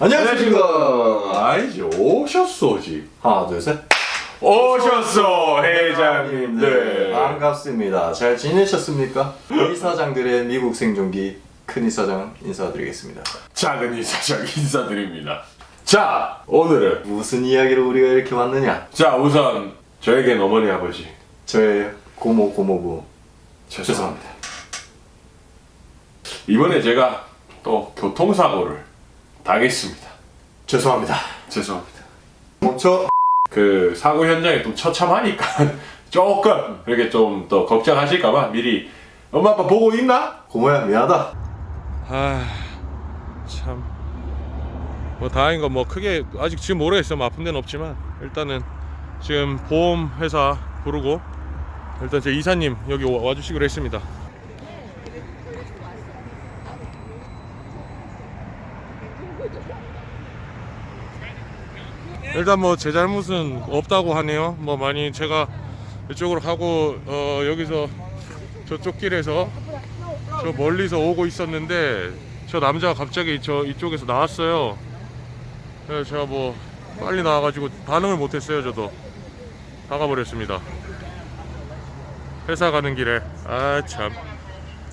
안녕하십니까. 아이지 오셨소지. 하나 둘 셋. 오셨소 회장님들. 반갑습니다. 잘 지내셨습니까? 이사장들의 미국 생존기 큰 이사장 인사드리겠습니다. 작은 이사장 인사드립니다. 자, 오늘은 무슨 이야기로 우리가 이렇게 왔느냐? 자, 우선 저에겐 어머니 아버지 저의 고모 고모부 죄송합니다. 이번에 제가 또 교통사고를 당했습니다. 죄송합니다. 죄송합니다. 멈춰. 그 사고 현장에 또 처참하니까 조금 이렇게 좀 더 걱정하실까봐 미리 엄마 아빠 보고 있나? 고모야 미안하다. 아, 참. 뭐 다행인 건 뭐 크게 아직 지금 모르겠어요. 뭐 아픈 데는 없지만 일단은 지금 보험 회사 부르고 일단 제 이사님 여기 와주시기로 했습니다. 일단 뭐 제 잘못은 없다고 하네요. 뭐 많이 제가 이쪽으로 가고 여기서 저쪽 길에서 저 멀리서 오고 있었는데 저 남자가 갑자기 이쪽에서 나왔어요. 그래서 제가 뭐 빨리 나와가지고 반응을 못했어요. 저도 나가버렸습니다. 회사 가는 길에 아 참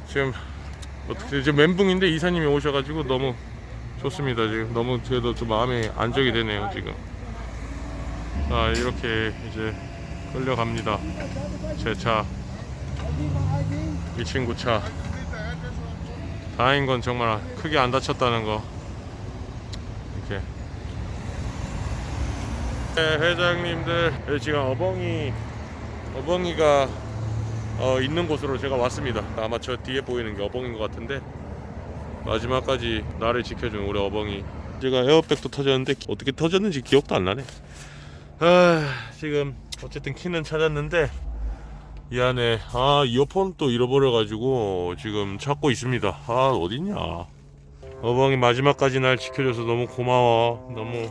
지금 어떻게 지금 멘붕인데 이사님이 오셔가지고 너무 좋습니다. 지금 너무 그래도 좀 마음이 안정이 되네요. 지금 아 이렇게 이제 끌려갑니다. 제 차, 이 친구 차. 다행인 건 정말 크게 안 다쳤다는 거. 이렇게 네, 회장님들 지금 어벙이가 있는 곳으로 제가 왔습니다. 아마 저 뒤에 보이는 게 어벙인 것 같은데 마지막까지 나를 지켜준 우리 어벙이. 제가 에어백도 터졌는데 어떻게 터졌는지 기억도 안 나네. 지금 어쨌든 키는 찾았는데 이 안에 이어폰 또 잃어버려가지고 지금 찾고 있습니다. 어딨냐. 어벙이 마지막까지 날 지켜줘서 너무 고마워. 너무.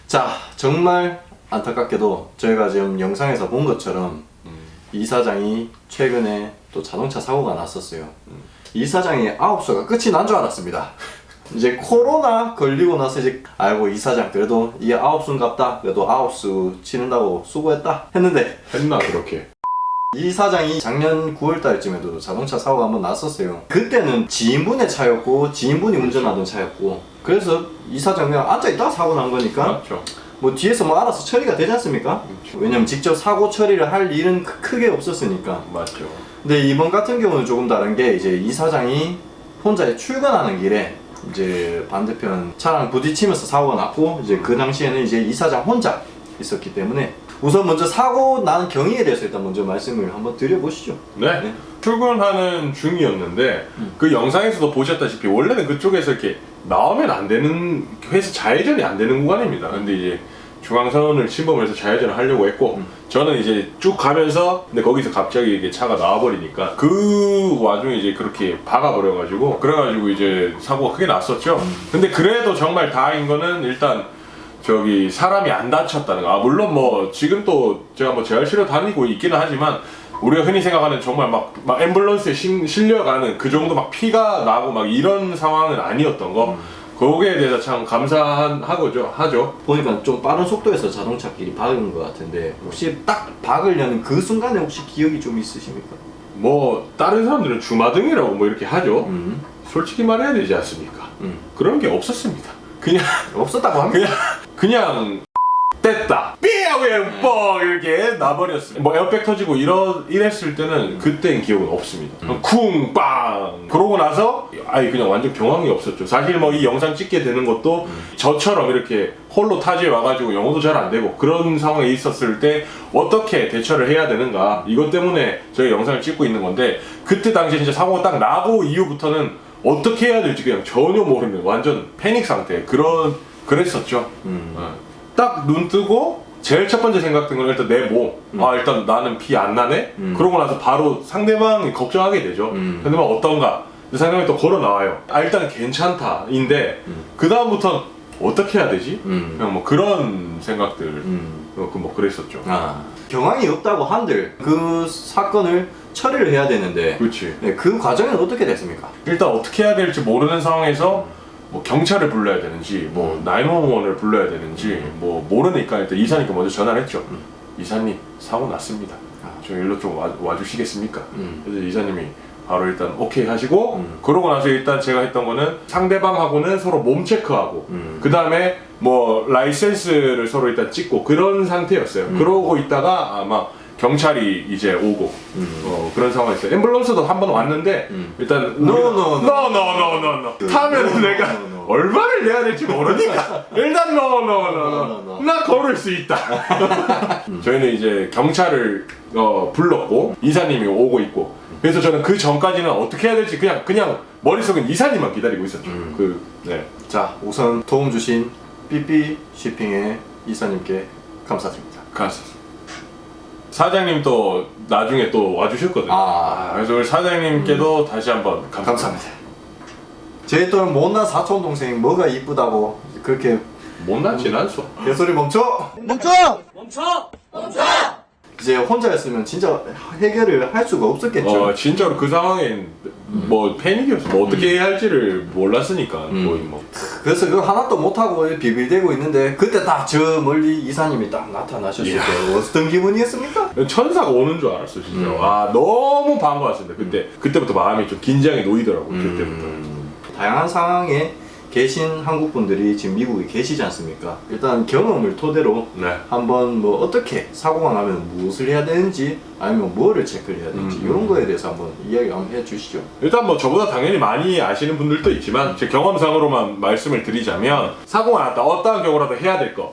자 정말 안타깝게도 저희가 지금 영상에서 본 것처럼 이 사장이 최근에 또 자동차 사고가 났었어요. 이 사장이 아홉수가 끝이 난 줄 알았습니다. 이제 코로나 걸리고 나서 이제 아이고 이 사장 그래도 이게 아홉수인갑다. 그래도 아홉수 치는다고 수고했다 했는데 했나 그렇게? 이 사장이 작년 9월달쯤에도 자동차 사고가 한번 났었어요. 그때는 지인분의 차였고 지인분이 운전하던 차였고 그래서 이 사장 그냥 앉아있다가 사고 난 거니까 맞죠. 뭐 뒤에서 뭐 알아서 처리가 되지 않습니까? 왜냐면 직접 사고 처리를 할 일은 크게 없었으니까. 맞죠. 근데 이번 같은 경우는 조금 다른 게 이제 이 사장이 혼자 출근하는 길에 이제 반대편 차랑 부딪히면서 사고가 났고 이제 그 당시에는 이제 이 사장 혼자 있었기 때문에 우선 먼저 사고 난 경위에 대해서 일단 먼저 말씀을 한번 드려보시죠. 네. 네. 출근하는 중이었는데 그 영상에서도 보셨다시피 원래는 그쪽에서 이렇게 나오면 안 되는 회사 좌회전이 안 되는 구간입니다. 근데 이제 중앙선을 침범해서 좌회전을 하려고 했고 저는 이제 쭉 가면서 근데 거기서 갑자기 이게 차가 나와버리니까 그 와중에 이제 그렇게 박아버려가지고 그래가지고 이제 사고가 크게 났었죠. 근데 그래도 정말 다행인 거는 일단 저기 사람이 안 다쳤다는 거. 물론 뭐 지금 또 제가 뭐 재활치료 다니고 있기는 하지만 우리가 흔히 생각하는 정말 막 앰뷸런스에 실려가는 그 정도 막 피가 나고 막 이런 상황은 아니었던 거. 거기에 대해서 참 하죠. 보니까 좀 빠른 속도에서 자동차끼리 박은 것 같은데 혹시 딱 박으려는 그 순간에 혹시 기억이 좀 있으십니까? 뭐 다른 사람들은 주마등이라고 뭐 이렇게 하죠. 솔직히 말해야 되지 않습니까? 그런 게 없었습니다. 그냥 없었다고 합니다. 그냥 뗐다 삐하고 뻥 이렇게 나버렸어요. 뭐 에어백 터지고 이랬을 때는 그때는 기억은 없습니다. 쿵빵 그러고 나서 아예 그냥 완전 경황이 없었죠. 사실 뭐 이 영상 찍게 되는 것도 저처럼 이렇게 홀로 타지에 와가지고 영어도 잘 안 되고 그런 상황에 있었을 때 어떻게 대처를 해야 되는가 이것 때문에 저희 영상을 찍고 있는 건데 그때 당시에 진짜 사고가 딱 나고 이후부터는 어떻게 해야 될지 그냥 전혀 모르는 완전 패닉 상태 그랬었죠. 딱 눈 뜨고 제일 첫 번째 생각든 건 일단 내 몸. 일단 나는 피 안 나네? 그러고 나서 바로 상대방이 걱정하게 되죠. 상대방 어떤가? 근데 상대방이 또 걸어 나와요. 일단은 괜찮다. 인데, 그 다음부터는 어떻게 해야 되지? 그냥 뭐 그런 생각들. 뭐 그랬었죠. 경황이 없다고 한들 그 사건을 처리를 해야 되는데 그렇지. 네, 그 과정은 어떻게 됐습니까? 일단 어떻게 해야 될지 모르는 상황에서 뭐 경찰을 불러야 되는지 뭐 911을 불러야 되는지 뭐 모르니까 일단 이사님께 먼저 전화를 했죠. 이사님 사고 났습니다. 저 일로 좀 와주시겠습니까? 그래서 이사님이 바로 일단 오케이 하시고 그러고 나서 일단 제가 했던 거는 상대방하고는 서로 몸 체크하고 그 다음에 뭐 라이센스를 서로 일단 찍고 그런 상태였어요. 그러고 있다가 아마 경찰이 이제 오고 그런 상황이었어요. 앰뷸런스도 한 번 왔는데 일단 No. 타면은 내가 얼마를 내야 될지 모르니까 일단 no. 나 걸을 수 있다. 저희는 이제 경찰을 불렀고 이사님이 오고 있고 그래서 저는 그 전까지는 어떻게 해야 될지 그냥 머릿속엔 이사님만 기다리고 있었죠. 네. 자, 우선 도움 주신 삐삐 쉬핑의 이사님께 감사드립니다. 감사합니다. 사장님 또 나중에 또 와주셨거든요. 그래서 우리 사장님께도 다시 한번 감사합니다. 제 또 못난 사촌 동생 뭐가 이쁘다고 그렇게 못난진 않소. 개소리 멈춰! 이제 혼자였으면 진짜 해결을 할 수가 없었겠죠. 진짜로 그 상황엔 뭐 패닉이었어. 뭐 어떻게 해야 할지를 몰랐으니까 거의 뭐. 그래서 그거 하나도 못하고 비빌대고 있는데 그때 딱 저 멀리 이사님이 딱 나타나셨을 때 어떤 기분이었습니까? 천사가 오는 줄 알았어 진짜. 와 너무 반가웠습니다. 그때부터 마음이 좀 긴장이 놓이더라고. 그때부터. 다양한 상황에 계신 한국 분들이 지금 미국에 계시지 않습니까? 일단 경험을 토대로 네. 한번 뭐 어떻게 사고가 나면 무엇을 해야 되는지 아니면 뭐를 체크를 해야 되는지 이런 거에 대해서 한번 이야기 한번 해주시죠. 일단 뭐 저보다 당연히 많이 아시는 분들도 있지만 제 경험상으로만 말씀을 드리자면 사고가 났다 어떠한 경우라도 해야 될 거.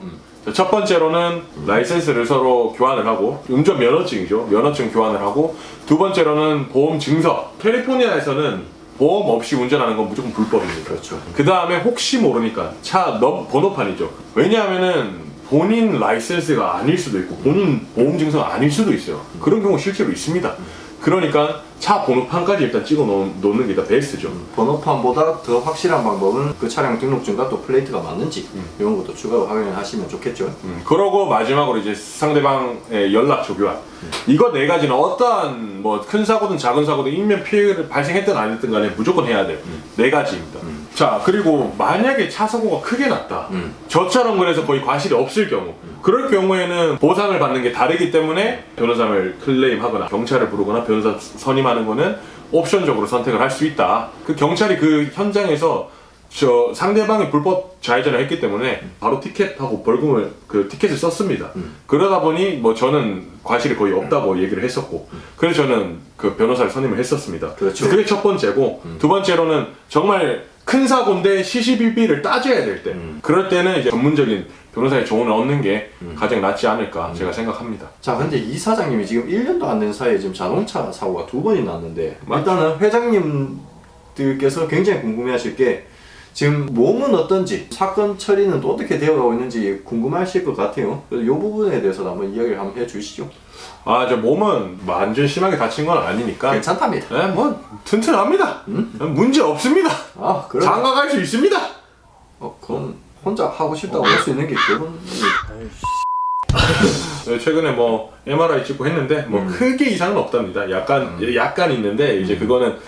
첫 번째로는 라이센스를 서로 교환을 하고 운전 면허증이죠. 면허증 교환을 하고 두 번째로는 보험 증서. 캘리포니아에서는 보험 없이 운전하는 건 무조건 불법입니다. 그렇죠. 그 다음에 혹시 모르니까 차 번호판이죠. 왜냐하면은 본인 라이센스가 아닐 수도 있고 본인 보험 증서가 아닐 수도 있어요. 그런 경우 실제로 있습니다. 그러니까 차 번호판까지 일단 찍어 놓는 게 더 베스트죠. 번호판보다 더 확실한 방법은 그 차량 등록증과 또 플레이트가 맞는지 이런 것도 추가로 확인을 하시면 좋겠죠. 그러고 마지막으로 이제 상대방의 연락처 교환. 이거 네 가지는 어떠한 뭐 큰 사고든 작은 사고든 인명 피해를 발생했든 안 했든 간에 무조건 해야 돼요. 네 가지입니다. 자 그리고 만약에 차 사고가 크게 났다. 저처럼 그래서 거의 과실이 없을 경우 그럴 경우에는 보상을 받는 게 다르기 때문에 변호사를 클레임하거나 경찰을 부르거나 변호사 선임하는 거는 옵션적으로 선택을 할 수 있다. 그 경찰이 그 현장에서 저 상대방이 불법 좌회전을 했기 때문에 바로 티켓하고 벌금을 그 티켓을 썼습니다. 그러다 보니 뭐 저는 과실이 거의 없다고 얘기를 했었고 그래서 저는 그 변호사를 선임을 했었습니다. 그렇죠. 그게 첫 번째고 두 번째로는 정말 큰 사고인데 시시비비를 따져야 될 때 그럴 때는 이제 전문적인 변호사의 조언을 얻는 게 가장 낫지 않을까 제가 생각합니다. 자 근데 이 사장님이 지금 1년도 안 된 사이에 지금 자동차 사고가 2번이 났는데 일단은 회장님들께서 굉장히 궁금해하실 게 지금 몸은 어떤지 사건 처리는 또 어떻게 되어가고 있는지 궁금하실 것 같아요. 그래서 이 부분에 대해서 한번 이야기를 한번 해주시죠. 저 몸은 완전 심하게 다친 건 아니니까 괜찮답니다. 네, 뭐 튼튼합니다. 문제 없습니다. 그래. 장가 갈 수 있습니다. 그건 혼자 하고 싶다고 할 수 있는 게 그건 최근에 뭐 MRI 찍고 했는데 뭐 크게 이상은 없답니다. 약간 있는데 이제 그거는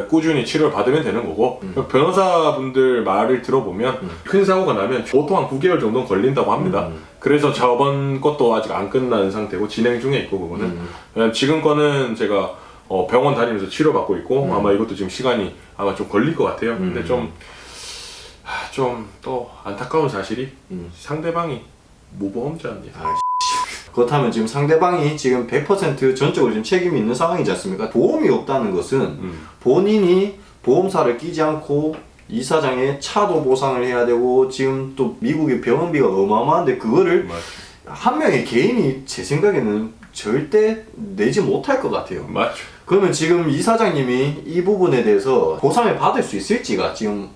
꾸준히 치료를 받으면 되는 거고 변호사분들 말을 들어보면 큰 사고가 나면 보통 한 9개월 정도는 걸린다고 합니다. 그래서 저번 것도 아직 안 끝난 상태고 진행 중에 있고 그거는 지금 거는 제가 병원 다니면서 치료받고 있고 아마 이것도 지금 시간이 아마 좀 걸릴 것 같아요. 근데 좀 또 안타까운 사실이 상대방이 무보험자입니다. 그렇다면 지금 상대방이 지금 100% 전적으로 지금 책임이 있는 상황이지 않습니까? 보험이 없다는 것은 본인이 보험사를 끼지 않고 이 사장의 차도 보상을 해야 되고 지금 또 미국의 병원비가 어마어마한데 그거를 한 명의 개인이 제 생각에는 절대 내지 못할 것 같아요. 맞죠. 그러면 지금 이 사장님이 이 부분에 대해서 보상을 받을 수 있을지가 지금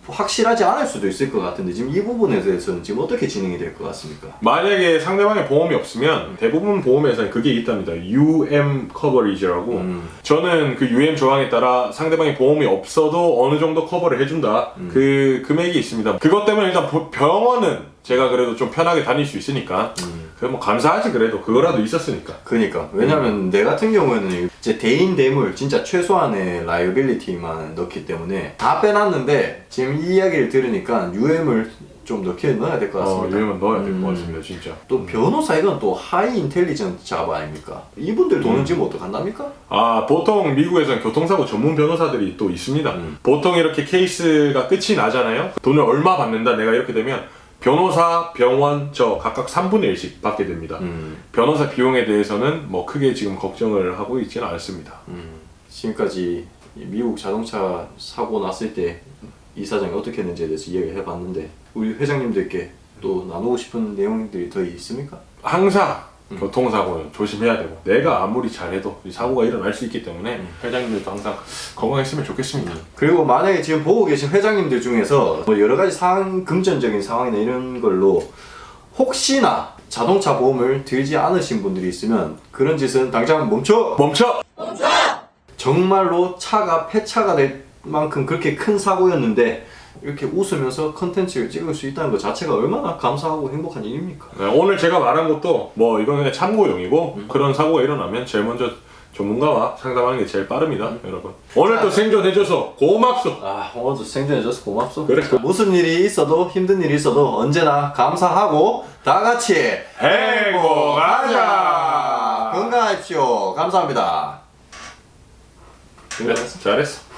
확실하지 않을 수도 있을 것 같은데 지금 이 부분에 대해서는 지금 어떻게 진행이 될 것 같습니까? 만약에 상대방의 보험이 없으면 대부분 보험회사는 그게 있답니다. UM 커버리지라고 저는 그 UM 조항에 따라 상대방의 보험이 없어도 어느 정도 커버를 해준다. 그 금액이 있습니다. 그것 때문에 일단 병원은 제가 그래도 좀 편하게 다닐 수 있으니까 그래 뭐 감사하지. 그래도 그거라도 있었으니까. 그니까 왜냐면 내 같은 경우에는 이제 대인 대물 진짜 최소한의 라이어빌리티만 넣기 때문에 다 빼놨는데 지금 이 이야기를 들으니까 UM을 좀 넣어야 될 것 같습니다. 이러면 넣어야 될 것 같습니다 진짜. 또 변호사 이건 또 하이 인텔리전트 작업 아닙니까? 이분들 돈은 지금 어떡한답니까? 아 보통 미국에서는 교통사고 전문 변호사들이 또 있습니다. 보통 이렇게 케이스가 끝이 나잖아요. 돈을 얼마 받는다 내가 이렇게 되면 변호사, 병원 저 각각 3분의 1씩 받게 됩니다. 변호사 비용에 대해서는 뭐 크게 지금 걱정을 하고 있지는 않습니다. 지금까지 이 미국 자동차 사고 났을 때 이사장이 어떻게 했는지에 대해서 이야기를 해봤는데 우리 회장님들께 또 나누고 싶은 내용들이 더 있습니까? 항상 교통사고는 조심해야 되고 내가 아무리 잘해도 이 사고가 일어날 수 있기 때문에 회장님들도 항상 건강했으면 좋겠습니다. 그리고 만약에 지금 보고 계신 회장님들 중에서 뭐 여러 가지 상황, 금전적인 상황이나 이런 걸로 혹시나 자동차 보험을 들지 않으신 분들이 있으면 그런 짓은 당장 멈춰! 정말로 차가 폐차가 될 만큼 그렇게 큰 사고였는데 이렇게 웃으면서 컨텐츠를 찍을 수 있다는 것 자체가 얼마나 감사하고 행복한 일입니까? 네, 오늘 제가 말한 것도 뭐 이건 그냥 참고용이고 그런 사고가 일어나면 제일 먼저 전문가와 상담하는 게 제일 빠릅니다. 여러분 오늘 또 생존해줘서 고맙소. 아 오늘도 생존해줘서 고맙소. 그래. 무슨 일이 있어도 힘든 일이 있어도 언제나 감사하고 다 같이 행복하자. 건강하십시오. 감사합니다. 그래, 잘했어.